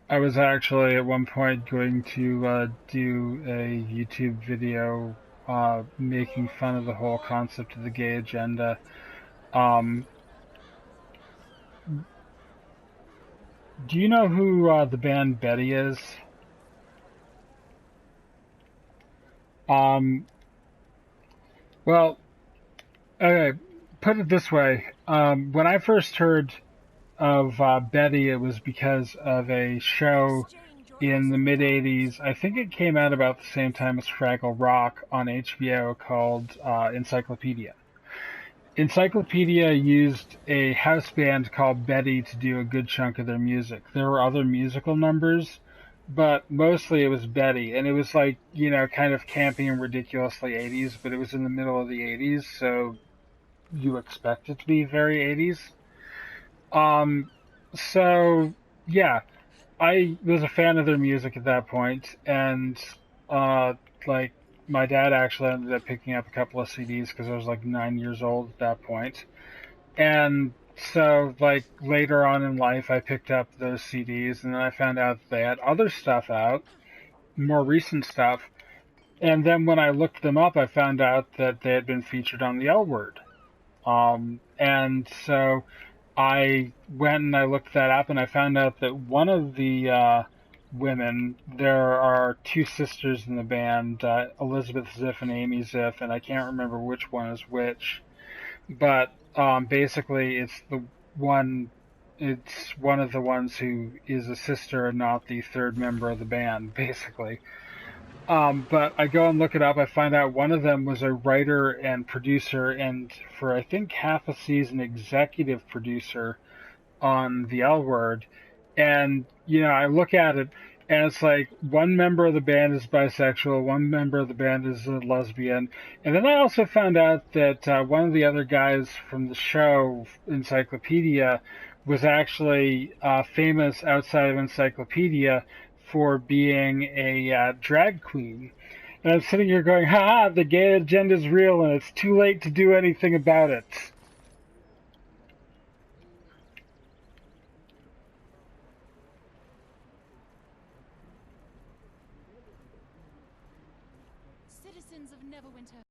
I was actually at one point going to do a YouTube video making fun of the whole concept of the gay agenda. Um, do you know who the band Betty is? Um, well, okay, put it this way. When I first heard of Betty, it was because of a show in the mid 80s. I think it came out about the same time as Fraggle Rock on HBO called Encyclopedia. Encyclopedia used a house band called Betty to do a good chunk of their music. There were other musical numbers, but mostly it was Betty. And it was like, kind of campy and ridiculously 80s, but it was in the middle of the 80s, so you expect it to be very 80s. Um, so, yeah, I was a fan of their music at that point, and uh, like my dad actually ended up picking up a couple of CDs because I was like 9 years old at that point, and so like later on in life, I picked up those CDs, and then I found out they had other stuff out, more recent stuff, and then when I looked them up, I found out that they had been featured on the L Word, and so I went and I looked that up, and I found out that one of the women, there are two sisters in the band, Elizabeth Ziff and Amy Ziff, and I can't remember which one is which, but basically one, it's one of the ones who is a sister and not the third member of the band, basically. But I go and look it up. I find out one of them was a writer and producer, and for I think half a season, executive producer on the L Word. And, I look at it, and it's like one member of the band is bisexual, one member of the band is a lesbian. And then I also found out that one of the other guys from the show, Encyclopedia, was actually famous outside of Encyclopedia for being a drag queen. And I'm sitting here going, ha, the gay agenda is real and it's too late to do anything about it. Citizens of Neverwinter.